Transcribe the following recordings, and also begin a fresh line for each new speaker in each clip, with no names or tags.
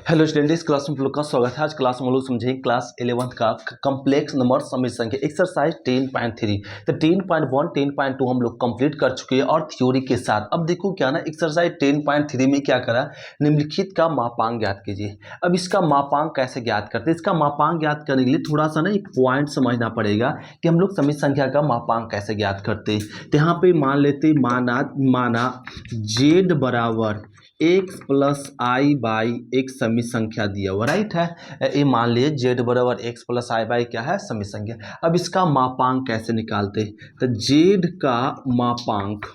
Hello student, इस class में आप लोग का स्वागत है। आज क्लास में हम लोग समझेंगे क्लास 11th का कॉम्प्लेक्स नंबर समिति संख्या एक्सरसाइज 10.3। तो 10.1 10.2 हम लोग कंप्लीट कर चुके हैं और थ्योरी के साथ। अब देखो क्या ना, एक्सरसाइज 10.3 में क्या करा, निम्नलिखित का मापांक ज्ञात कीजिए। अब इसका मापांक कैसे ज्ञात करते हैं, इसका मापांक ज्ञात करने के लिए थोड़ा सा ना एक पॉइंट समझना पड़ेगा कि हम लोग समिति संख्या का मापांक कैसे ज्ञात करते हैं। तो यहाँ पे मान लेते माना जेड बराबर एक्स प्लस आई बाई एक समित संख्या दिया हुआ, राइट है। ये मान लिए जेड बराबर एक्स प्लस आई बाई क्या है, समित संख्या। अब इसका मापांक कैसे निकालते हैं, तो जेड का मापांक,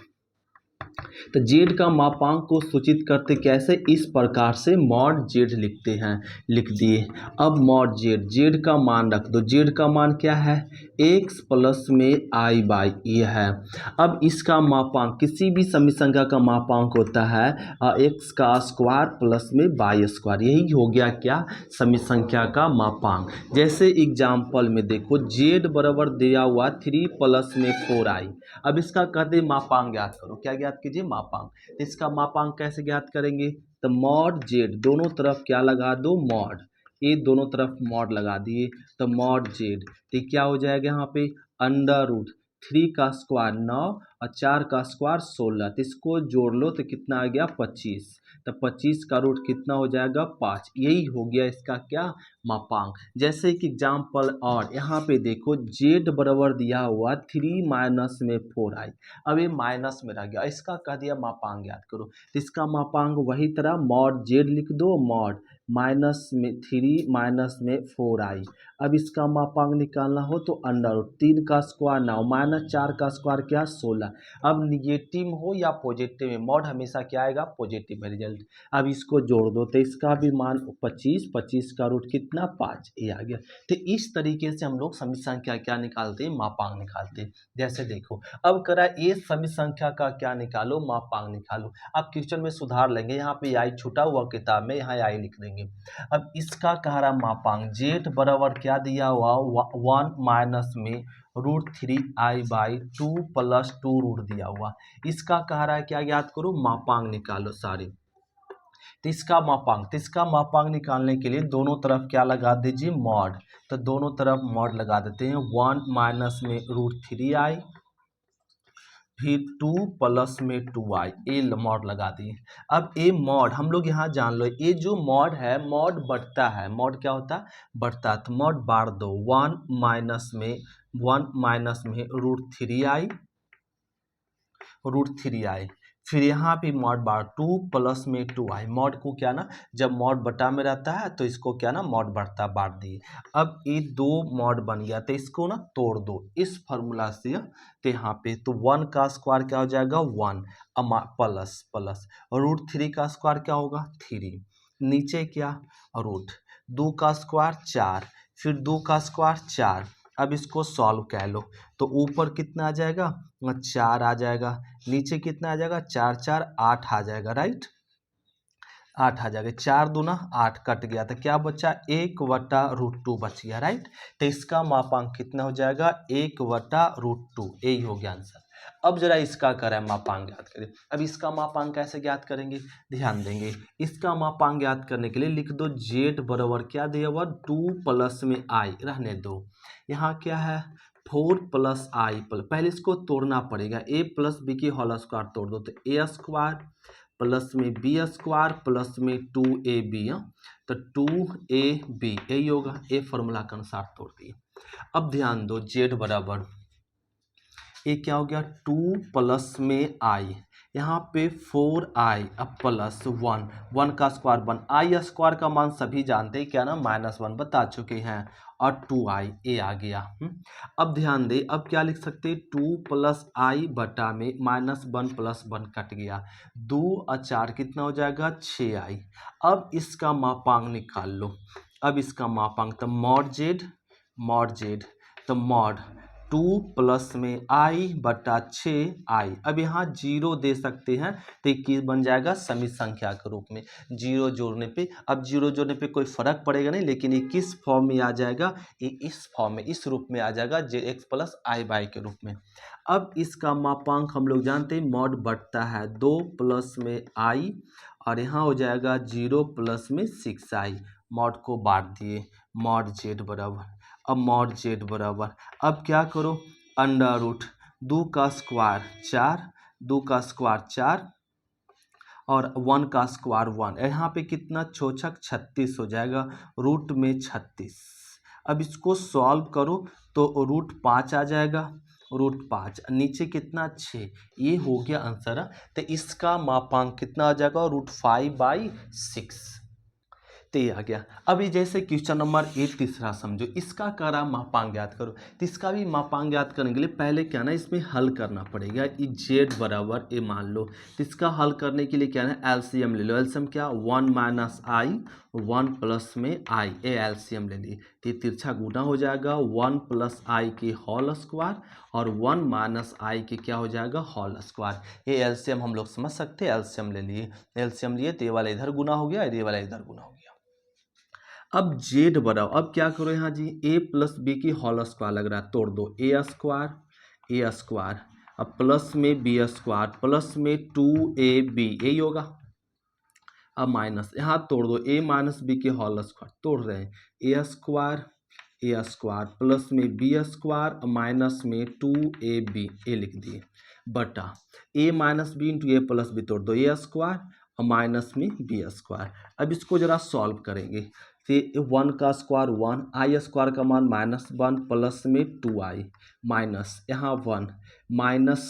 तो जेड का मापांक को सूचित करते कैसे, इस प्रकार से मॉड जेड लिखते हैं, लिख दिए। अब मॉड जेड, जेड का मान रख दो, जेड का मान क्या है, एक्स प्लस में आई बाई ये है। अब इसका मापांक, किसी भी समित संख्या का मापांक होता है एक्स का स्क्वायर प्लस में बाई स्क्वायर, यही हो गया क्या, समित संख्या का मापांक। जैसे एग्जाम्पल में देखो, जेड बराबर दिया हुआ 3 प्लस में 4i। अब इसका कहते मापांक ज्ञात करो, क्या ज्ञात कीजिए, मापांक। तो इसका मापांक कैसे ज्ञात करेंगे, तो मॉड जेड, दोनों तरफ क्या लगा दो, मॉड, ये दोनों तरफ मॉड लगा दिए, तो मॉड जेड, तो क्या हो जाएगा यहाँ पे, अंडर रूट 3 का स्क्वायर 9 और 4 का स्क्वायर 16, तो इसको जोड़ लो तो कितना आ गया 25, तो 25 का रूट कितना हो जाएगा 5। यही हो गया इसका क्या, मापांक। जैसे कि एग्जाम्पल और यहाँ पे देखो, जेड बराबर दिया हुआ 3 माइनस में 4i। अब ये माइनस में रह गया, इसका कह दिया मापांक ज्ञात करो, तो इसका मापांक वही तरह मॉड जेड लिख दो, मॉड माइनस में 3 माइनस में 4i। अब इसका मापांक निकालना हो तो अंडर रूट 3 का स्क्वायर 9 माइनस 4 का स्क्वायर क्या 16। अब निगेटिव हो या पॉजिटिव में मॉड हमेशा क्या आएगा, पॉजिटिव में रिजल्ट। अब इसको जोड़ दो तो इसका भी मान 25, 25 का रूट कितना 5, ये आ गया। तो इस तरीके से हम लोग समित संख्या क्या निकालते हैं, मापांक निकालते हैं। जैसे देखो, अब करा ये समित संख्या का क्या निकालो, मापांक निकालो। अब क्वेश्चन में सुधार लेंगे, यहाँ पे आई छूटा हुआ किताब में यहाँ आई लिख देंगे। अब इसका कह रहा मापांक, जेड बराबर क्या दिया हुआ 1 माइनस में √3i बाई 2 प्लस 2 रूट दिया हुआ। इसका कह रहा है क्या ज्ञात करो, मापांक निकालो सारे। तो इसका मापांक निकालने के लिए दोनों तरफ क्या लगा दीजिए, मॉड। तो दोनों तरफ मॉड लगा देते हैं, 1 माइनस में √3i फिर 2 प्लस में 2i, ए मॉड लगा दिए। अब ए मॉड हम लोग यहाँ जान लो, ये जो मॉड है, मॉड बढ़ता है, मॉड क्या होता है, बढ़ता है, तो मॉड बाढ़ दो, 1 माइनस में √3i, फिर यहाँ पे मॉड बार 2 प्लस में 2i। मॉड को क्या ना, जब मॉड बटा में रहता है तो इसको क्या ना, मॉड बढ़ता बांट दिए। अब ये 2 मॉड बन गया, तो इसको ना तोड़ दो इस फॉर्मूला से। तो यहाँ पे तो 1 का स्क्वायर क्या हो जाएगा 1 प्लस √3 का स्क्वायर क्या होगा 3, नीचे क्या रूट 2 का स्क्वायर 4, फिर 2 का स्क्वायर 4। अब इसको सॉल्व कर लो तो ऊपर कितना आ जाएगा 4 आ जाएगा, नीचे कितना आ जाएगा 4 4 8 आ जाएगा, राइट 8 आ जाएगा, 4 दूना 8 कट गया, तो क्या बचा 1/√2 बच गया, राइट। तो इसका मापांक कितना हो जाएगा 1/√2, यही हो गया आंसर। अब जरा इसका करें मापांक ज्ञात करें। अब इसका मापांक कैसे ज्ञात करेंगे, ध्यान देंगे। इसका मापांक ज्ञात करने के लिए लिख दो, जेड बराबर क्या दिया हुआ 2 प्लस में आई, रहने दो, यहाँ क्या है 4 प्लस आई, पहले इसको तोड़ना पड़ेगा, a प्लस बी की होल स्क्वायर तोड़ दो, तो ए स्क्वायर प्लस में बी स्क्वायर प्लस में 2ab, तो 2ab यही होगा, ए फॉर्मूला के अनुसार तोड़ दिए। अब ध्यान दो, जेड बराबर ये क्या हो गया 2 प्लस में आई, यहाँ पे 4i अब प्लस 1 का स्क्वायर 1, आई स्क्वायर का मान सभी जानते हैं क्या ना -1 बता चुके हैं, और 2i ए आ गया। अब ध्यान दे, अब क्या लिख सकते हैं 2 प्लस आई बटा में -1 प्लस 1 कट गया, 2 और 4 कितना हो जाएगा 6i। अब इसका मापांक निकाल लो। अब इसका मापांक तो मॉड जेड तो मॉड 2 प्लस में आई बटा 6i। अब यहाँ 0 दे सकते हैं तो ये बन जाएगा समित संख्या के रूप में, 0 जोड़ने पे। अब 0 जोड़ने पे कोई फर्क पड़ेगा नहीं, लेकिन ये किस फॉर्म में आ जाएगा, ये इस फॉर्म में, इस रूप में आ जाएगा, jx प्लस आई बाई के रूप में। अब इसका मापांक हम लोग जानते हैं, मॉड बढ़ता है 2 प्लस में आई और यहाँ हो जाएगा 0 प्लस में 6i, मॉड को बांट दिए, मॉड जेड बराबर, अब मॉड जेड बराबर, अब क्या करो, अंडर रूट 2 का स्क्वायर 4, 2 का स्क्वायर 4 और 1 का स्क्वायर 1, यहाँ पे कितना चौछक 36 हो जाएगा, रूट में 36। अब इसको सॉल्व करो तो रूट 5 आ जाएगा, रूट 5 नीचे कितना 6, ये हो गया आंसर। तो इसका मापांक कितना आ जाएगा, रूट 5/6। तो ये आ गया। अभी जैसे क्वेश्चन नंबर 8 तीसरा समझो, इसका करा मापांक ज्ञात करो। तो इसका भी मापांक ज्ञात करने के लिए पहले क्या ना इसमें हल करना पड़ेगा। ये जेड बराबर ए मान लो, तो इसका हल करने के लिए क्या ना एलसीएम ले लो। एलसीएम क्या, 1 माइनस आई 1 प्लस में आई, ए एलसीएम ले ली तो तिरछा गुना हो जाएगा 1 प्लस आई के होल स्क्वायर और 1 माइनस आई के क्या हो जाएगा होल स्क्वायर। ये एलसीएम हम लोग समझ सकते हैं, एलसीएम ले लिए, एलसीएम लिए तो ये वाला इधर गुना हो गया, ये वाला इधर गुना हो गया। अब जेड बढ़ाओ, अब क्या करो यहाँ जी, ए प्लस बी की होल स्क्वायर लग रहा है, तोड़ दो, ए स्क्वायर अब प्लस में बी स्क्वायर प्लस में 2ab, यही होगा। अब माइनस यहाँ तोड़ दो, ए माइनस बी के होल स्क्वायर तोड़ रहे हैं, ए स्क्वायर प्लस में बी स्क्वायर माइनस में 2ab, ए लिख दिए, बटा ए minus B into A plus B तोड़ दो, ए स्क्वायर और माइनस में बी स्क्वायर। अब इसको जरा सॉल्व करेंगे तो 1 का स्क्वायर 1, आई स्क्वायर का मान -1 प्लस में 2i माइनस यहाँ 1 माइनस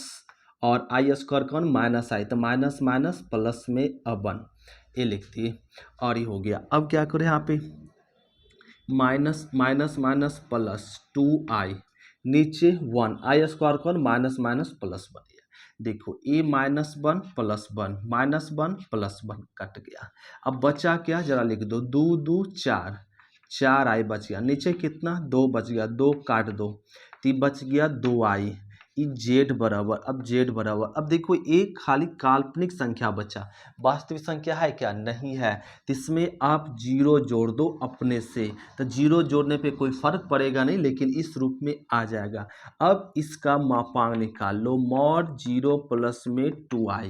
और आई स्क्वायर का मान माइनस आई, तो माइनस माइनस प्लस में 1, ये लिख दिए और ये हो गया। अब क्या करें यहाँ पे minus minus minus plus 2i, नीचे 1, आई स्क्वायर का माइनस माइनस प्लस बन गया। देखो ए -1 प्लस 1 -1 प्लस 1 कट गया। अब बचा क्या, जरा लिख दो, 2 2 4, 4i बच गया, नीचे कितना 2 बच गया, 2 काट दो तो बच गया 2i। जेड बराबर, अब जेड बराबर, अब देखो एक खाली काल्पनिक संख्या बचा, वास्तविक संख्या है क्या, नहीं है, तो इसमें आप 0 जोड़ दो अपने से, तो 0 जोड़ने पे कोई फर्क पड़ेगा नहीं, लेकिन इस रूप में आ जाएगा। अब इसका मापांक निकाल लो, मॉड 0 प्लस में 2i,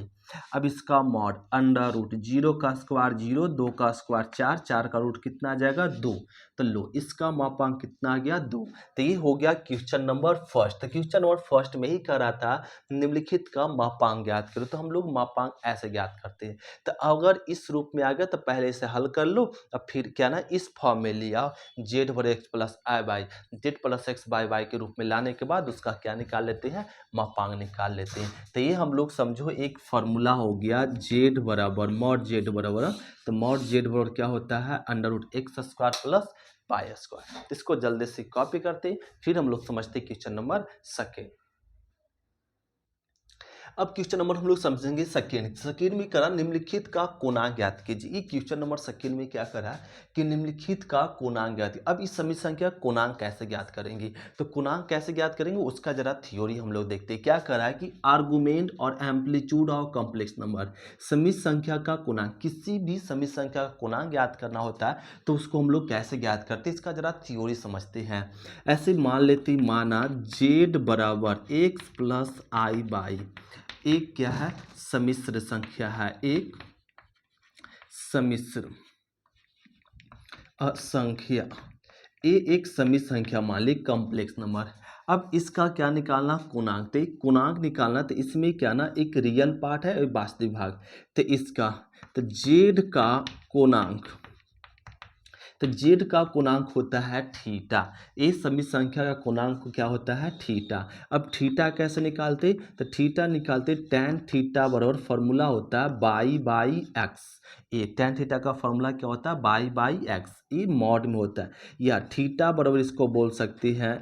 अब इसका मॉड अंडर रूट 0 का स्क्वायर 0, 2 का स्क्वायर 4, 4 का रूट कितना आ जाएगा 2, तो लो इसका मापांक कितना आ गया 2। तो ये हो गया क्वेश्चन नंबर फर्स्ट। तो क्वेश्चन नंबर फर्स्ट में ही कह रहा था निम्नलिखित का मापांक ज्ञात करो, तो हम लोग मापांक ऐसे ज्ञात करते हैं। तो अगर इस रूप में आ गया तो पहले इसे हल कर लो, अब फिर क्या ना इस फॉर्म में लिया, जेड पर X plus I by Z plus X by Y के रूप में लाने के बाद उसका क्या निकाल लेते हैं, मापांक निकाल लेते हैं। तो ये हम लोग समझो एक फार्मूला हो गया, जेड बराबर मॉड जेड बराबर, तो मॉड जेड बराबर क्या होता है, under root X square plus Y square. इसको जल्दी से कॉपी करते, फिर हम लोग समझते क्वेश्चन नंबर सेकेंड। अब क्वेश्चन नंबर हम लोग समझेंगे सेकेंड। सेकेंड में करा निम्नलिखित का कोणांक ज्ञात कीजिए। ये क्वेश्चन नंबर सेकेंड में क्या करा कि निम्नलिखित का कोणांक ज्ञात। अब इस समीकरण संख्या कोणांक कैसे ज्ञात करेंगे, तो कोणांक कैसे ज्ञात करेंगे उसका जरा थ्योरी हम लोग देखते हैं। क्या करा है कि आर्गुमेंट और एम्पलीट्यूड ऑफ कॉम्प्लेक्स नंबर, समित संख्या का कोणांक, किसी भी समित संख्या का कोणांक ज्ञात करना होता है तो उसको हम लोग कैसे ज्ञात करते हैं, इसका जरा थ्योरी समझते हैं। ऐसे मान लेते, माना जेड बराबर एक्स प्लस आई बाई, एक क्या है सम्मिश्र संख्या है, एक सम्मिश्र संख्या, ये एक सम्मिश्र संख्या मान ली कॉम्प्लेक्स नंबर। अब इसका क्या निकालना, कोणांक, तो कोणांक निकालना, तो इसमें क्या ना एक रियल पार्ट है और वास्तविक भाग, तो इसका तो जेड का कोणांक, तो जेड का कोणांक होता है थीटा, ये सभी संख्या का कोणांक क्या होता है थीटा। अब थीटा कैसे निकालते, तो थीटा निकालते tan थीटा बराबर फॉर्मूला होता है बाई बाई एक्स, ये tan थीटा का फॉर्मूला क्या होता है बाई बाई एक्स, ये मॉड में होता है, या थीटा बराबर इसको बोल सकते हैं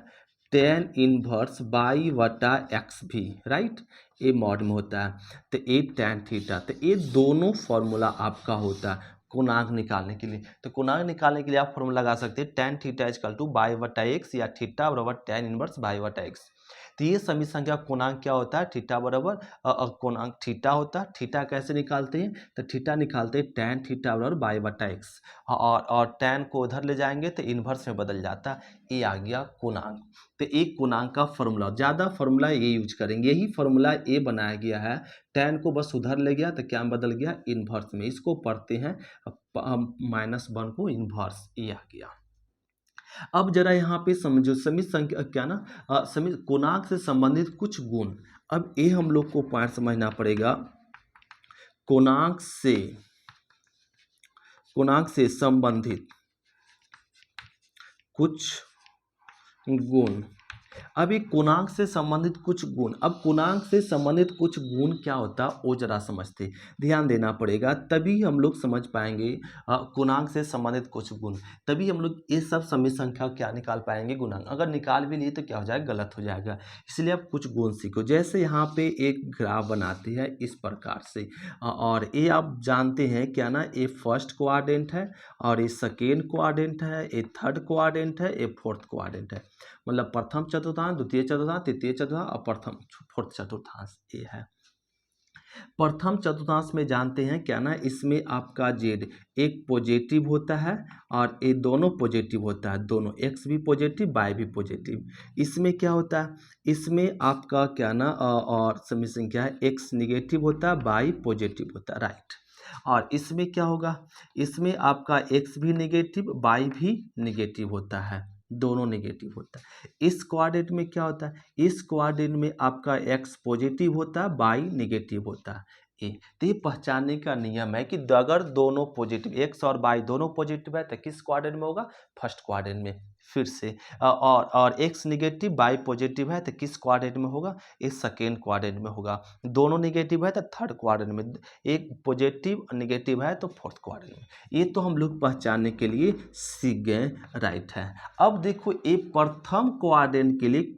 tan इनवर्स बाई वटा एक्स भी, राइट, ये मॉड में होता है, तो ये tan थीटा, तो ये दोनों फॉर्मूला आपका होता है कोणांक निकालने के लिए। तो कोणांक निकालने के लिए आप फॉर्मूला लगा सकते हैं tan theta equal two by वटा एक्स, या थीटा बराबर tan इनवर्स बाई वटा एक्स। तो ये समी संख्या कोणांक क्या होता है, थीटा बराबर कोणांक थीटा होता है। थीटा कैसे निकालते हैं, तो थीटा निकालते हैं tan थीटा बराबर बाई बटा एक्स, और tan को उधर ले जाएंगे तो इन्वर्स में बदल जाता है, ये आ गया कोणांक। तो एक कोणांक का फॉर्मूला, ज़्यादा फॉर्मूला ये यूज करेंगे, यही फॉर्मूला ए बनाया गया है। tan को बस उधर ले गया तो क्या बदल गया, इन्वर्स में। इसको पढ़ते हैं -1 को इन्वर्स, ये आ गया। अब जरा यहाँ पे समझो समी संख्या क्या ना, समी कोणांक से संबंधित कुछ गुण। अब ये हम लोग को पॉइंट समझना पड़ेगा। कोणांक से संबंधित कुछ गुण। अब ये कोणांक से संबंधित कुछ गुण, अब कोणांक से संबंधित कुछ गुण क्या होता है वो जरा समझते, ध्यान देना पड़ेगा, तभी हम लोग समझ पाएंगे कोणांक से संबंधित कुछ गुण, तभी हम लोग ये सब समी संख्या क्या निकाल पाएंगे, गुणांक। अगर निकाल भी लिए तो क्या हो जाएगा, गलत हो जाएगा। इसलिए आप कुछ गुण सीखो। जैसे यहाँ पे एक ग्राफ बनाते हैं इस प्रकार से, और ये आप जानते हैं क्या ना, ये फर्स्ट क्वाड्रेंट है, और ये सेकेंड क्वाड्रेंट है, ये थर्ड क्वाड्रेंट है, ये फोर्थ क्वाड्रेंट है। मतलब प्रथम चतुर्थांश, द्वितीय चतुर्थांश, तृतीय चतुर्थांश और प्रथम फोर्थ चतुर्थांश, ये है। प्रथम चतुर्थांश में जानते हैं क्या ना, इसमें आपका जेड एक पॉजिटिव होता है और ये दोनों पॉजिटिव होता है, दोनों एक्स भी पॉजिटिव वाई भी पॉजिटिव। इसमें क्या होता है, इसमें आपका क्या ना और समी संख्या है, एक्स निगेटिव होता है, वाई पॉजिटिव होता है, राइट। और इसमें क्या होगा, इसमें आपका एक्स भी निगेटिव वाई भी निगेटिव होता है, दोनों नेगेटिव होता है। इस क्वाड्रेंट में क्या होता है, इस क्वाड्रेंट में आपका एक्स पॉजिटिव होता है, वाई नेगेटिव होता है। तो ये पहचानने का नियम है कि अगर दोनों पॉजिटिव, एक्स और वाई दोनों पॉजिटिव है तो किस क्वाड्रेंट में होगा, फर्स्ट क्वाड्रेंट में। फिर से और एक्स निगेटिव वाई पॉजिटिव है तो किस क्वाड्रेंट में होगा, इस सेकेंड क्वाड्रेंट में होगा। दोनों निगेटिव है तो थर्ड क्वाड्रेंट में, एक पॉजिटिव निगेटिव है तो फोर्थ क्वाड्रेंट में। ये तो हम लोग पहचानने के लिए सीख गए, राइट है। अब देखो ये प्रथम क्वाड्रेंट के लिए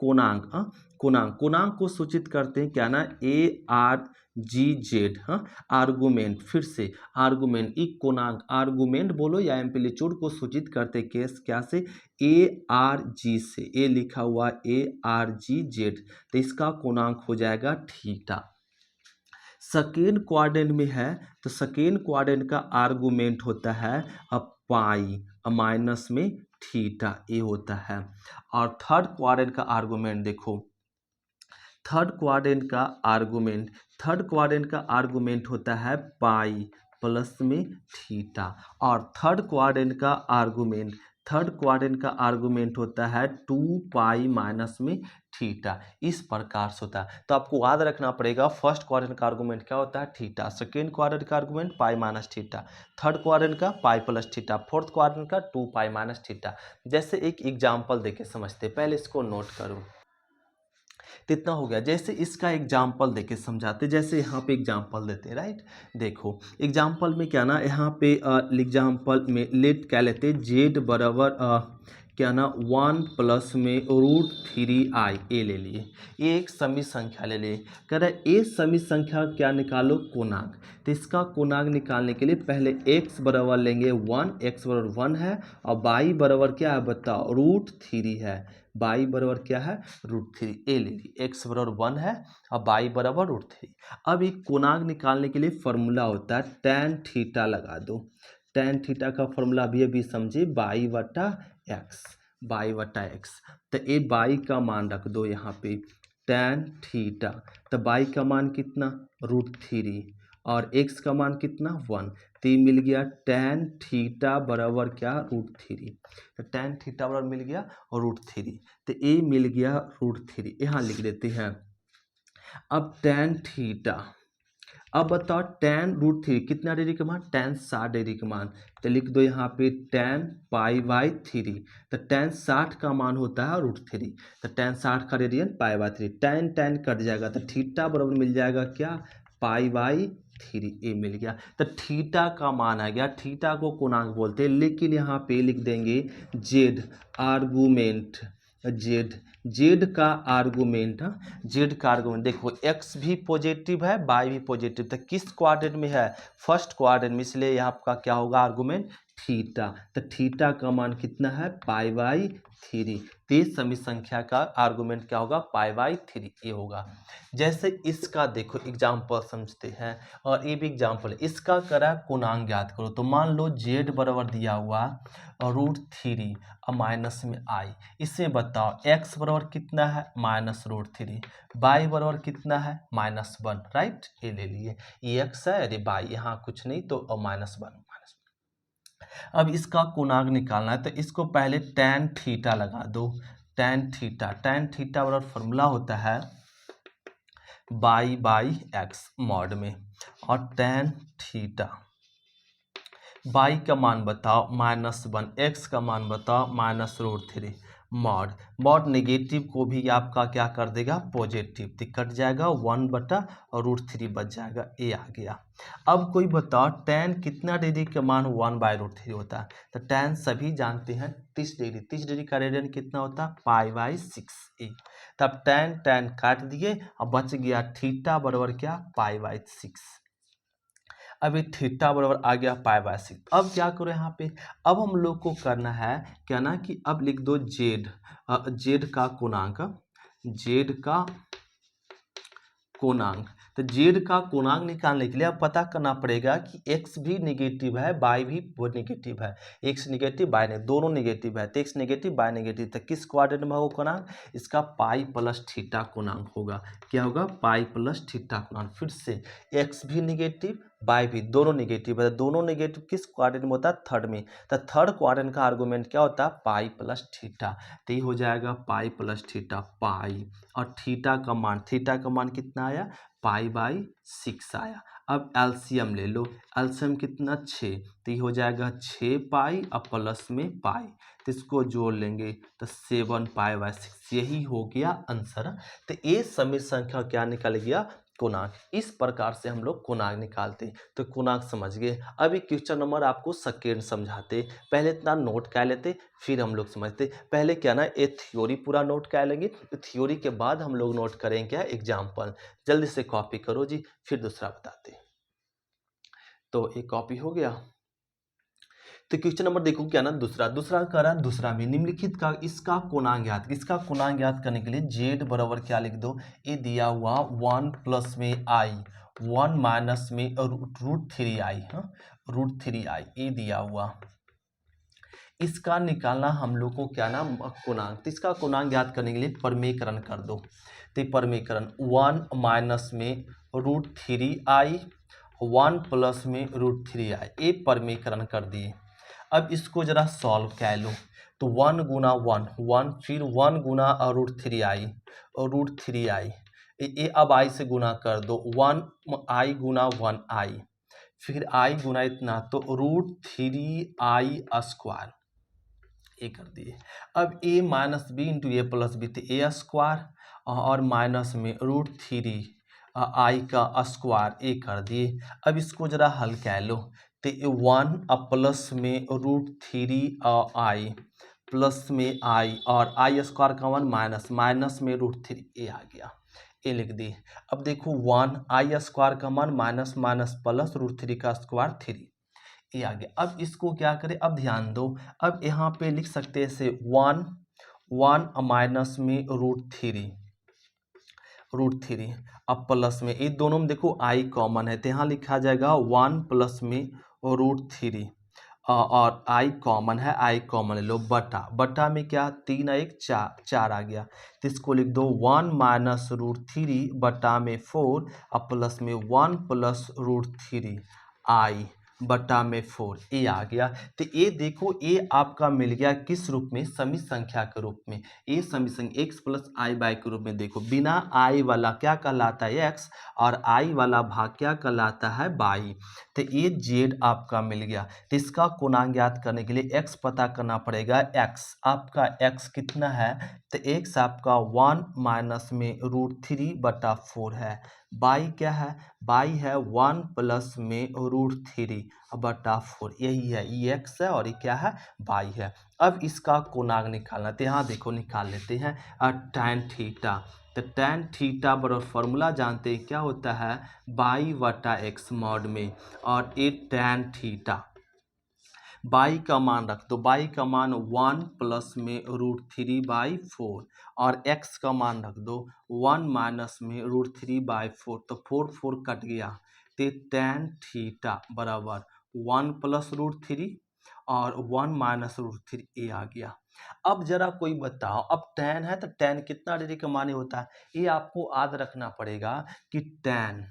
कोणांक को सूचित करते हैं क्या ना, ए आर जी जेड, हाँ आर्गुमेंट। फिर से आर्गुमेंट, ई कोणांक आर्गुमेंट बोलो या एम्पलीट्यूड को सूचित करते केस क्या से, ए आर जी से, ए लिखा हुआ ए आर जी जेड, तो इसका कोणांक हो जाएगा थीटा। सेकेंड क्वाड्रेंट में है तो सेकेंड क्वाड्रेंट का आर्गुमेंट होता है पाई, माइनस में थीटा, ये होता है। और थर्ड क्वाड्रेंट का आर्गुमेंट देखो, थर्ड क्वाड्रेंट का आर्गुमेंट होता है पाई प्लस में थीटा। और थर्ड क्वाड्रेंट का आर्गुमेंट होता है 2 पाई माइनस में थीटा, इस प्रकार से होता है। तो आपको याद रखना पड़ेगा, फर्स्ट क्वाड्रेंट का आर्गुमेंट क्या होता है, थीटा। सेकेंड क्वाड्रेंट का argument pi minus theta, third quadrant का pi plus theta, fourth quadrant का 2 पाई माइनस थीटा। जैसे एक एग्जाम्पल देके समझते, पहले इसको नोट करो, कितना हो गया। जैसे इसका एग्जाम्पल देके समझाते, जैसे यहाँ पे एग्जाम्पल देते हैं, राइट। देखो एग्जाम्पल में क्या ना, यहाँ पे एग्जाम्पल में लेट क्या लेते, जेड बराबर क्या ना 1 प्लस में √3i ए ले लिए। ये एक समी संख्या ले लिए, कह रहे ए समी संख्या क्या निकालो, कोणांक। तो इसका कोणांक निकालने के लिए पहले x बराबर लेंगे 1, x बराबर 1 है, और y बराबर क्या है बताओ, √3 है। y बराबर क्या है, √3, ए ले ली, x बराबर 1 है और y बराबर √3। अब एक कोणांक निकालने के लिए फॉर्मूला होता है tan थीटा, लगा दो। tan थीटा का फॉर्मूला अभी समझे, y बटा x। तो ये y का मान रख दो यहाँ पे, tan थीटा, तो y का मान कितना, √3, और x का मान कितना 1, तो ये मिल गया tan थीटा बराबर क्या, √3। तो tan थीटा बराबर मिल गया √3, तो ये मिल गया √3, यहाँ लिख देते हैं। अब tan थीटा, अब बताओ tan √3 कितना डिग्री का मान, tan 60 डिग्री का मान, तो लिख दो यहाँ पे tan π/3। तो tan 60 का मान होता है √3, तो tan 60 का रेडियन π/3, tan कट जाएगा तो थीटा बराबर मिल जाएगा क्या, π/3, ए मिल गया। तो थीटा का मान आ गया, थीटा को कोणांक बोलते हैं, लेकिन यहाँ पे लिख देंगे जेड आर्गुमेंट, जेड जेड का आर्गूमेंट, जेड का आर्गूमेंट देखो एक्स भी पॉजिटिव है वाई भी पॉजिटिव, तो किस क्वाड्रेंट में है, फर्स्ट क्वाड्रेंट में, इसलिए यहाँ आपका क्या होगा आर्गूमेंट थीटा। तो थीटा का मान कितना है π/3। तो ये सभी संख्या का आर्गूमेंट क्या होगा π/3 ये होगा। जैसे इसका देखो एग्जाम्पल समझते हैं, और ये भी एग्जाम्पल है, इसका करा कोणांक ज्ञात करो। तो मान लो जेड बराबर दिया हुआ √3 और माइनस में आई, इसमें बताओ x बराबर कितना है -√3, y बराबर कितना है -1, राइट। ये ले लिए, ये x है, अरे y यहाँ कुछ नहीं तो -1। अब इसका कोणांक निकालना है, तो इसको पहले tan थीटा लगा दो। tan थीटा बराबर फॉर्मूला होता है y/x मॉड में, और tan थीटा y का मान बताओ -1, x का मान बताओ -√3, मॉड नेगेटिव को भी आपका क्या कर देगा पॉजिटिव, तो कट जाएगा 1/√3 बच जाएगा, ये आ गया। अब कोई बताओ tan कितना डिग्री का मान 1/√3 होता है, तो tan सभी जानते हैं 30 डिग्री, 30 डिग्री का रेडियन कितना होता है π/6। तब tan काट दिए, अब बच गया थीटा बराबर क्या π/6। अब ये थीटा बराबर आ गया π/6। अब क्या करो यहाँ पे, अब हम लोग को करना है क्या ना कि अब लिख दो जेड का कोणांक, जेड का कोणांक। तो जेड का कोणांक निकालने के लिए अब पता करना पड़ेगा कि एक्स भी निगेटिव है वाई भी निगेटिव है, एक्स निगेटिव वाई नहीं, दोनों निगेटिव है, तो एक्स निगेटिव वाई निगेटिव, तो किस क्वाड्रेंट में होगा कोणांक, इसका π+θ कोणांक होगा। क्या होगा π+θ कोणांक। फिर से एक्स भी निगेटिव वाई भी, दोनों निगेटिव है, दोनों निगेटिव किस क्वाड्रेंट में होता है थर्ड में, तो थर्ड क्वाड्रेंट का आर्गूमेंट क्या होता है π+θ, तो ये हो जाएगा π+θ पाई, और थीटा का मान कितना आया π/6 आया। अब एलसीएम ले लो, एलसीएम कितना 6, तो ये हो जाएगा 6 और प्लस में पाई, तो इसको जोड़ लेंगे तो 7π/6, यही हो गया आंसर। तो ये सभी संख्या क्या निकल गया कोणांक। इस प्रकार से हम लोग कोणांक निकालते हैं। तो कोणांक समझ गए। अभी क्वेश्चन नंबर आपको सेकेंड समझाते, पहले इतना नोट कर लेते फिर हम लोग समझते। पहले क्या ना ये थ्योरी पूरा नोट कर लेंगे, तो थ्योरी के बाद हम लोग नोट करेंगे क्या एग्जाम्पल। जल्दी से कॉपी करो जी, फिर दूसरा बताते। तो एक कॉपी हो गया। तो क्वेश्चन नंबर देखो क्या ना दूसरा कर रहा है, दूसरा भी निम्नलिखित का इसका कोणांक ज्ञात करने के लिए जेड बराबर क्या लिख दो, ये दिया हुआ 1 प्लस में आई, 1 माइनस में √3i, √3i ये दिया हुआ। इसका निकालना हम लोग को क्या ना कोणांक, तो इसका कोणांक ज्ञात करने के लिए परमीकरण कर दो। तो परमीकरण 1 माइनस में √3i, 1 प्लस में √3i, ये परमीकरण कर दिए। अब इसको जरा सॉल्व कर लो, तो 1 गुना 1, फिर 1 गुना √3i, ये अब i से गुना कर दो, 1i गुना 1i, फिर i गुना इतना तो √3i², ये कर दिए। अब a minus B into A plus B, तो a² और माइनस में √3i का स्क्वायर ये कर दिए। अब इसको जरा हल कर लो, तो 1 प्लस में √3i प्लस में i, और i² का 1 माइनस में √3 ये आ गया, ये लिख दिए। अब देखो 1 i² का मान माइनस प्लस √3 का स्क्वायर 3, ये आ गया। अब इसको क्या करें, अब ध्यान दो, अब यहाँ पे लिख सकते हैं ऐसे 1 माइनस में √3 अब प्लस में, ये दोनों में देखो i कॉमन है, तो यहाँ लिखा जाएगा 1 प्लस में √3, और i कॉमन है, i कॉमन ले लो, बटा में क्या 3 1 4 आ गया, तो इसको लिख दो 1 माइनस √3 बटा में 4 और प्लस में 1 प्लस √3i बटा में 4, ये आ गया। तो ये देखो ये आपका मिल गया किस रूप में, समित संख्या के रूप में। ये समित संख्या x प्लस आई बाई के रूप में। देखो बिना i वाला क्या कहलाता है x, और i वाला भाग क्या कहलाता है y। तो ये z आपका मिल गया। तो इसका कोणांक ज्ञात करने के लिए x पता करना पड़ेगा। x आपका x कितना है, तो x आपका 1 माइनस में √3/4 है। y क्या है, y है 1 प्लस में √3 बटा 4, यही है, ये x है और ये क्या है, y है। अब इसका कोणांक निकालना, तो यहाँ देखो निकाल लेते हैं tan थीटा। तो tan थीटा बराबर फॉर्मूला जानते हैं क्या होता है, y बटा x मॉड में, और ये tan थीटा बाई का मान रख दो, बाई का मान 1 प्लस में √3/4 और x का मान रख दो 1 माइनस में √3/4, तो 4 कट गया, तो tan थीटा बराबर 1 प्लस √3 और 1 माइनस √3 ये आ गया। अब जरा कोई बताओ, अब tan है तो tan कितना डिग्री का मान होता है, ये आपको याद रखना पड़ेगा कि tan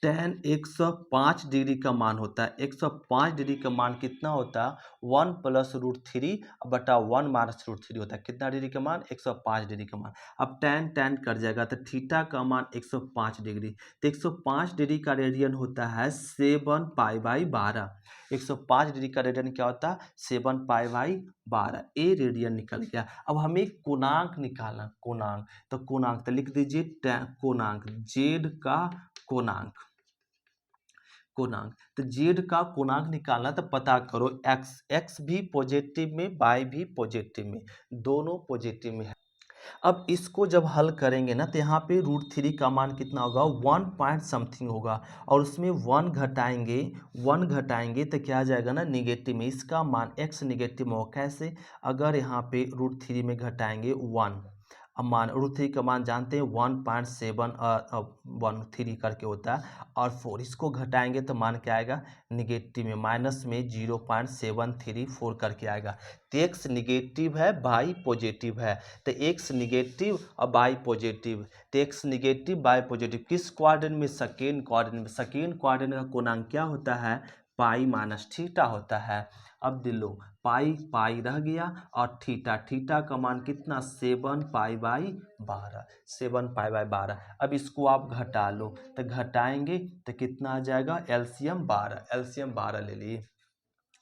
105 डिग्री का मान होता है। 105 डिग्री का मान कितना होता है, 1 प्लस √3 बटा 1 माइनस √3 होता है। कितना डिग्री का मान, 105 डिग्री का मान। अब tan कट जाएगा तो थीटा का मान 105 डिग्री, तो 105 डिग्री का रेडियन होता है 7π/12। 105 डिग्री का रेडियन क्या होता है, 7π/12, ए रेडियन निकल गया। अब हमें कोणांक निकालना, कोणांक, तो कोणांक तो लिख दीजिए कोणांक, जेड का कोणांक, कोणांक, तो जेड का कोणांक निकालना, तो पता करो एक्स भी पॉजिटिव में, वाई भी पॉजिटिव में, दोनों पॉजिटिव में है। अब इसको जब हल करेंगे ना, तो यहाँ पे √3 का मान कितना होगा, 1 पॉइंट समथिंग होगा, और उसमें 1 घटाएंगे तो क्या आ जाएगा ना, निगेटिव में। इसका मान x निगेटिव में हो, कैसे, अगर यहाँ पे √3 में घटाएंगे 1, अब मान √3 का मान जानते हैं 1.713 करके होता है, और 4 इसको घटाएंगे तो मान क्या आएगा, निगेटिव में, माइनस में 0.734 करके आएगा। तो x निगेटिव है, y पॉजिटिव है, तो x निगेटिव और y पॉजिटिव, तो x निगेटिव y पॉजिटिव किस क्वाड्रेंट में, सेकेंड क्वाड्रेंट में। सेकेंड क्वाड्रेंट का कोणांक क्या होता है, पाई माइनस थीटा होता है। अब दिलो पाई पाई रह गया और थीटा का मान कितना, 7π/12, 7π/12। अब इसको आप घटा लो, तो घटाएंगे तो कितना आ जाएगा, एलसीएम 12, एलसीएम 12 ले लिए,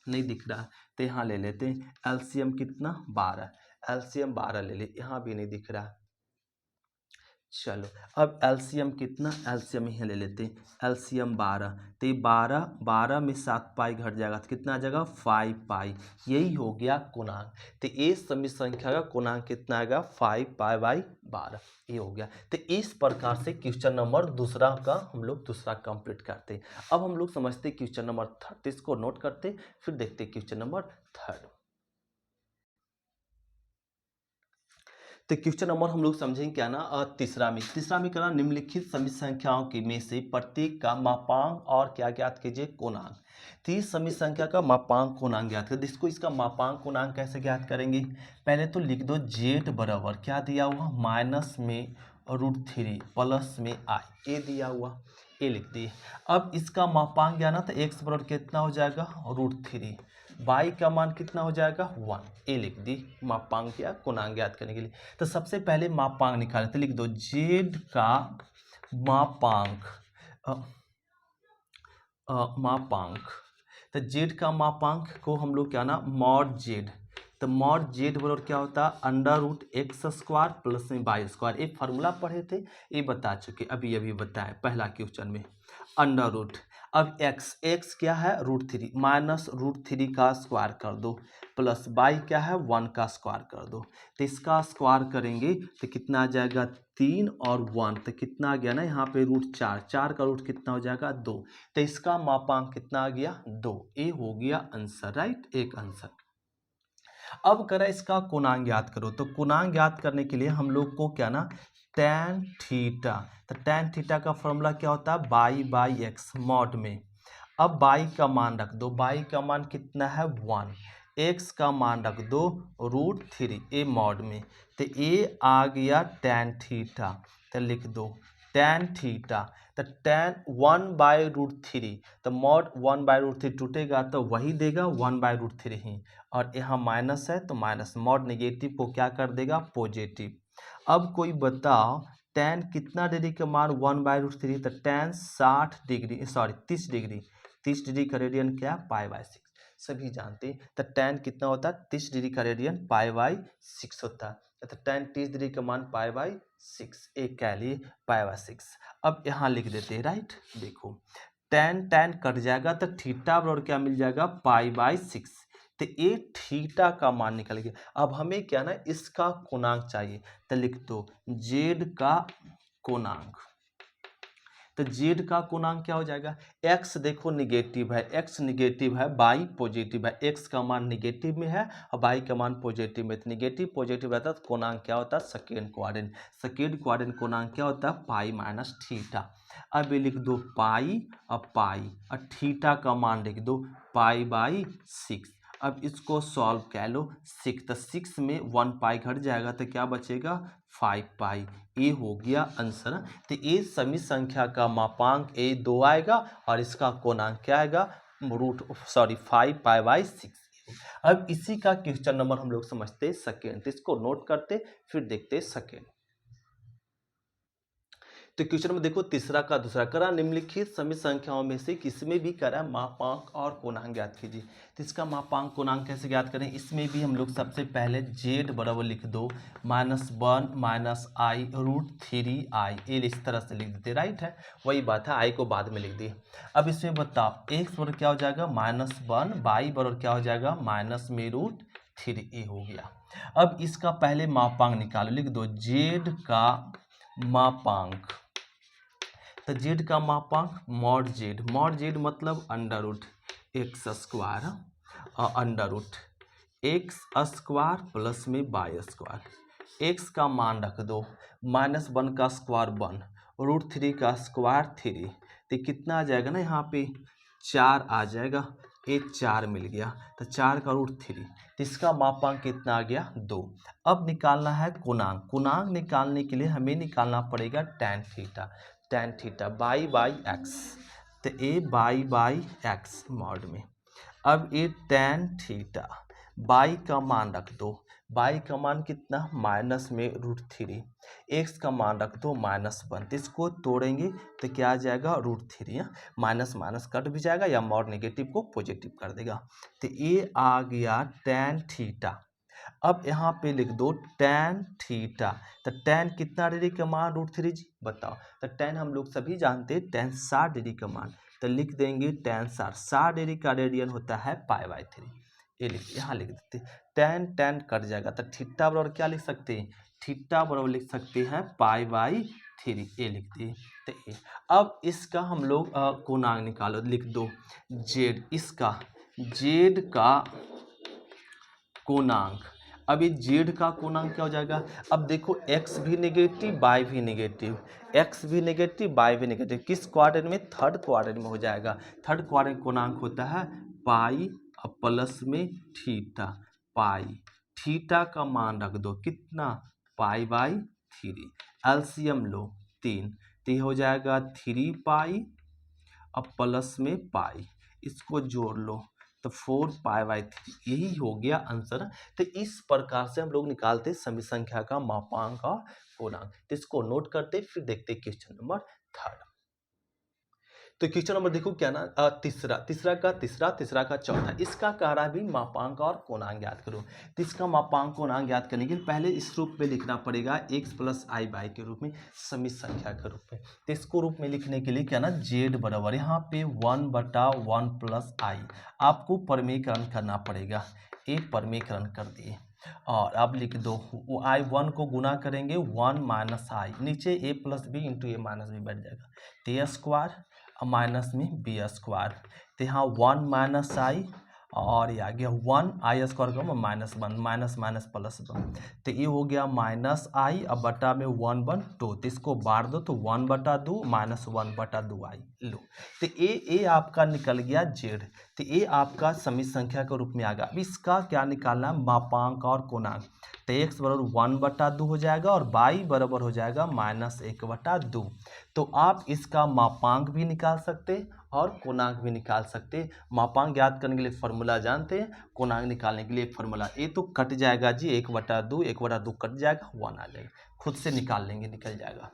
नहीं दिख रहा, तो यहाँ ले लेते हैं एलसीएम कितना, 12, एलसीएम 12 ले लिए, यहाँ भी नहीं दिख रहा। चलो अब एलसीएम कितना, एलसीएम यहाँ ले लेते हैं, एलसीएम 12, तो ये 12 में 7 पाई घट जाएगा तो कितना आ जाएगा, 5 पाई, यही हो गया कोणांक। तो ये समी संख्या का कोणांक कितना आएगा, 5π/12, ये हो गया। तो इस प्रकार से क्वेश्चन नंबर दूसरा का हम लोग दूसरा कंप्लीट करते हैं। अब हम लोग समझते क्वेश्चन नंबर थर्ड, तो इसको नोट करते फिर देखते क्वेश्चन नंबर थर्ड। तो क्वेश्चन नंबर हम लोग समझेंगे क्या ना, तीसरा में क्या ना, निम्नलिखित सभी संख्याओं की में से प्रत्येक का मापांक और क्या ज्ञात कीजिए, कोणांक। तो इस सभी संख्या का मापांक कोणांक ज्ञात कर, इसको इसका मापांक कोणांक कैसे ज्ञात करेंगे, पहले तो लिख दो जेड बराबर क्या दिया हुआ, माइनस में √3 प्लस में आई, ए दिया हुआ, ए लिख दिए। अब इसका मापांक ज्ञाना तो एक्स बराबर कितना हो जाएगा, √3, y का मान कितना हो जाएगा, 1, ए लिख दी मापांक या कोणांक ज्ञात करने के लिए। तो सबसे पहले मापांक निकालें, तो लिख दो जेड का मापांक, मापांक, तो जेड का मापांक को हम लोग क्या ना, मॉड जेड, तो मॉड जेड बराबर क्या होता है, √x² प्लस में y², एक फार्मूला पढ़े थे, ये बता चुके, अभी बताए पहला क्वेश्चन में, अंडर रूट। अब x क्या है, √3 माइनस √3 का स्क्वायर कर दो, प्लस y क्या है, 1 का स्क्वायर कर दो, तो इसका स्क्वायर करेंगे तो कितना आ जाएगा, 3 और 1, तो कितना आ गया ना, यहाँ पे √4, 4 का रूट कितना हो जाएगा, 2, तो इसका मापांक कितना आ गया, 2, ए हो गया आंसर, राइट, एक आंसर। अब करें इसका कोणांक ज्ञात करो, तो कोणांक ज्ञात करने के लिए हम लोग को क्या ना, tan थीटा, तो tan थीटा का फॉर्मूला क्या होता है, y/x मॉड में। अब y का मान रख दो, y का मान कितना है, 1, x का मान रख दो √3 ए मॉड में, तो ए आ गया tan थीटा, तो लिख दो tan थीटा, तो tan 1/√3, तो मॉड 1/√3 टूटेगा तो वही देगा 1/√3 ही, और यहाँ माइनस है तो माइनस, मॉड नेगेटिव को क्या कर देगा, पॉजिटिव। अब कोई बताओ tan कितना डिग्री का मान 1/√3, तो tan 60 degree, sorry 30 degree, 30 degree का रेडियन क्या, π/6, सभी जानते हैं। तो tan कितना होता है, 30 डिग्री का रेडियन π/6 होता है, तो tan 30 डिग्री का मान π/6, एक कह लिए π/6। अब यहाँ लिख देते हैं, राइट, देखो टेन टेन कट जाएगा तो थीटा बराबर क्या मिल जाएगा, π/6। तो ये थीटा का मान निकल गया। अब हमें क्या ना इसका कोणांक चाहिए, तो लिख दो जेड का कोणांक। तो जेड का कोणांक क्या हो जाएगा, एक्स देखो निगेटिव है, एक्स निगेटिव है, वाई पॉजिटिव है, एक्स का मान निगेटिव में है और वाई का मान पॉजिटिव में। तो निगेटिव पॉजिटिव रहता है तो कोणांक क्या होता है, सेकेंड क्वाड्रेंट। सेकेंड क्वाड्रेंट कोणांक क्या होता है, π-θ। अब ये लिख दो पाई और पाई और थीटा का मान लिख दो π/6। अब इसको सॉल्व कर लो, 6 तो 6 में 1 पाई घट जाएगा तो क्या बचेगा, 5 पाई। ये हो गया आंसर। तो ये समी संख्या का मापांक ए 2 आएगा और इसका कोणांक क्या आएगा, 5 π/6। अब इसी का क्वेश्चन नंबर हम लोग समझते सेकेंड, तो इसको नोट करते फिर देखते सेकेंड। तो क्वेश्चन में देखो तीसरा का दूसरा करा, निम्नलिखित समी संख्याओं में से किसमें भी करा मापांक और कोणांक ज्ञात कीजिए। तो इसका मापांक कोणांक कैसे ज्ञात करें, इसमें भी हम लोग सबसे पहले जेड बराबर लिख दो -1 - i√3i, ये इस तरह से लिख देते, राइट है, वही बात है, आई को बाद में लिख दिए। अब इसमें बताओ एक्स बराबर क्या हो जाएगा -1, वाई बराबर क्या हो जाएगा -√3, हो गया। अब इसका पहले मापांक निकालो, लिख दो जेड का मापांक। तो जेड का मापांक मॉड जेड मतलब √x² और √x² प्लस में y²। x का मान रख दो, -1 का स्क्वायर 1, √3 का स्क्वायर 3, तो कितना आ जाएगा ना, यहाँ पे 4 आ जाएगा, एक 4 मिल गया, तो 4 का √3, तो इसका मापांक कितना आ गया 2। अब निकालना है कोणांक। कोणांक निकालने के लिए हमें निकालना पड़ेगा tan थीटा, y/x, तो a y/x मॉड में। अब ये tan थीटा, y का मान रख दो, y का मान कितना -√3, x का मान रख दो -1, तो इसको तोड़ेंगे तो क्या आ जाएगा √3, माइनस माइनस कट भी जाएगा या मॉड नेगेटिव को पॉजिटिव कर देगा। तो ये आ गया tan थीटा। अब यहाँ पे लिख दो tan थीटा, तो tan कितना डिग्री का मान √3 जी बताओ। तो tan हम लोग सभी जानते हैं tan 60 डिग्री का मान, तो लिख देंगे tan 60 डिग्री का रेडियन होता है π/3। ये यहाँ लिख देते, tan कट जाएगा तो थीटा बराबर क्या लिख सकते हैं, थीटा बराबर लिख सकते हैं π/3, ये लिख दिए। तो ये अब इसका हम लोग कोणांक निकालो, लिख दो जेड, इसका जेड का कोणांक। अब ये जेड का कोणांक क्या हो जाएगा, अब देखो x भी नेगेटिव y भी नेगेटिव, x भी नेगेटिव y भी नेगेटिव, किस क्वाड्रेंट में, थर्ड क्वाड्रेंट में हो जाएगा। थर्ड क्वाड्रेंट कोणांक होता है पाई प्लस में थीटा, पाई, थीटा का मान रख दो कितना π/3, एलसीएम लो 3, तो ये हो जाएगा 3 पाई अब प्लस में पाई, इसको जोड़ लो तो 4 π/3, यही हो गया आंसर। तो इस प्रकार से हम लोग निकालते समी संख्या का मापांक और पूर्णांक। तो इसको नोट करते फिर देखते क्वेश्चन नंबर थर्ड। तो क्वेश्चन नंबर देखो क्या ना, तीसरा का चौथा, इसका कह रहा है भी मापांक और कोणांक ज्ञात करो। तो इसका मापांक कोणांक ज्ञात करने के लिए पहले इस रूप में लिखना पड़ेगा x + i/y के रूप में, समित संख्या के रूप में। तो इसको रूप में लिखने के लिए क्या ना, z बराबर यहाँ पे 1/1 + i, आपको परमीकरण करना पड़ेगा, ये परमीकरण कर दिए। और अब लिख दो i1 को गुना करेंगे 1 - i, नीचे a + b × a - b बैठ जाएगा, तो a स्क्वायर माइनस में b², तो यहाँ 1 - i और ये आ गया 1 i² का -1, माइनस माइनस प्लस 1, तो ये हो गया -i अब बटा में 1/2, तो इसको बांट दो तो 1/2 -1/2i लो। तो ये आपका निकल गया जेड। तो ये आपका समित संख्या के रूप में आ गया। अब इसका क्या निकालना है, मापांक और कोणांक। तो x बराबर 1/2 हो जाएगा और y बराबर हो जाएगा -1/2। तो आप इसका मापांक भी निकाल सकते और कोणांक भी निकाल सकते। मापांक ज्ञात करने के लिए फॉर्मूला जानते हैं, कोणांक निकालने के लिए फॉर्मूला, ये तो कट जाएगा जी, 1/2 कट जाएगा, 1 आ जाएगा, खुद से निकाल लेंगे, निकल जाएगा।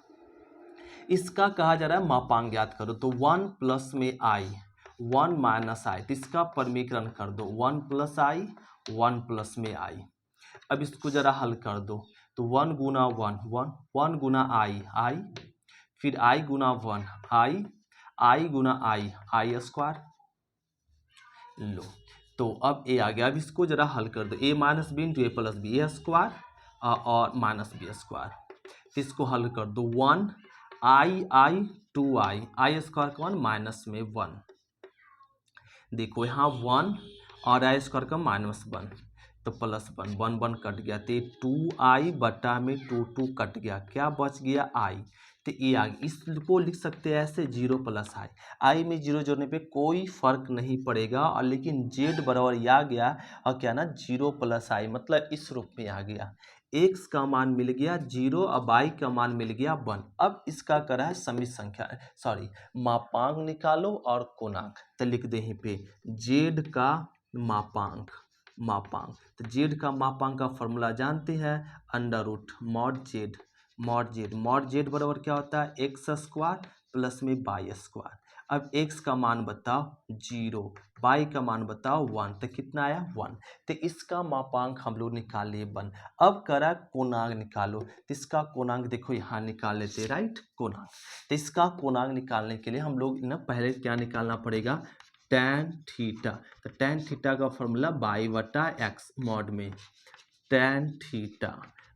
इसका कहा जा रहा है मापांक ज्ञात करो, तो 1 प्लस में i 1 - i, तो इसका परमीकरण कर दो 1 + i 1 प्लस में i। अब इसको जरा हल कर दो, तो 1 गुना 1 1 1 गुना i, फिर i गुना 1 i आई गुना आई, आई स्क्वायर। लो, तो अब ए आ गया। अब इसको जरा हल कर दो, ए minus B into A plus B, A square और माइनस बी स्क्वायर। इसको हल कर दो, 1 आई आई 2 आई स्क्वायर का 1 माइनस में 1, देखो यहाँ 1 और आई स्क्वायर का -1 तो +1, 1 1 कट गया तो 2i बटा में 2 2 कट गया, क्या बच गया i। तो ये आ गया। इसको लिख सकते हैं ऐसे 0 + i में 0 जोड़ने पे कोई फर्क नहीं पड़ेगा, और लेकिन z बराबर ये आ गया और क्या ना 0 + i, मतलब इस रूप में आ गया। x का मान मिल गया 0 और y का मान मिल गया 1। अब इसका करा है समित संख्या, सॉरी मापांक निकालो और कोणांक। तो लिख दे यहीं पे z का मापांक, तो z का मापांक का फॉर्मूला जानते हैं, √ mod z बराबर क्या होता है x² प्लस में y²। अब x का मान बताओ 0, y का मान बताओ 1, तो कितना आया 1। तो इसका मापांक हम लोग निकाल लिए 1। अब करा कोणांक निकालो, तो इसका कोणांक देखो यहाँ निकाल लेते, राइट, कोणांक। तो इसका कोणांक निकालने के लिए हम लोग ना पहले क्या निकालना पड़ेगा, tan थीटा। तो tan थीटा का फॉर्मूला y/x मॉड में tan थीटा।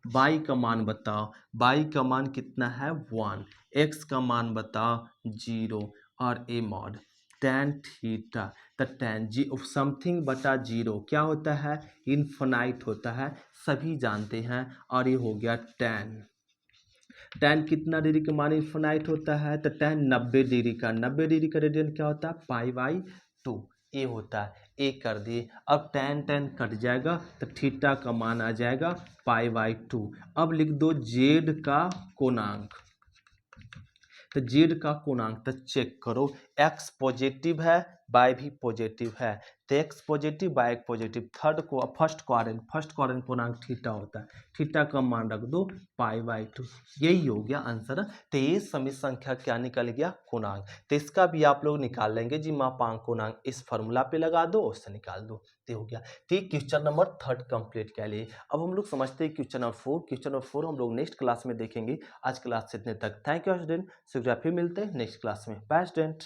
y का मान बताओ, y का मान कितना है 1, x का मान बताओ 0 और a मॉड tan थीटा। तो tan जी समथिंग बटा 0 क्या होता है, इन्फिनाइट होता है, सभी जानते हैं। और ये हो गया tan कितना डिग्री का मान इन्फिनाइट होता है, तो tan 90 डिग्री का, 90 डिग्री का रेडियन क्या होता है π/2, ए होता है, ए कर दिए। अब tan कट जाएगा तो थीटा का मान आ जाएगा π/2। अब लिख दो जेड का कोणांक, तो जेड का कोणांक तो चेक करो, x पॉजिटिव है y भी पॉजिटिव है, तो x positive y positive, first quadrant कोणांक थीटा होता है, थीटा का मान रख दो π/2। यही हो गया आंसर। तो ये समित संख्या क्या निकल गया, कोणांक। तो इसका भी आप लोग निकाल लेंगे जी, मापांक कोणांक इस फॉर्मूला पे लगा दो, उससे निकाल दो, तो हो गया। तो क्वेश्चन नंबर 3 कंप्लीट कर लिए। अब हम लोग समझते हैं क्वेश्चन नंबर 4 हम लोग नेक्स्ट क्लास में देखेंगे। आज क्लास से इतने तक, थैंक यू स्टूडेंट, फिर मिलते हैं नेक्स्ट क्लास में, बाय स्टूडेंट।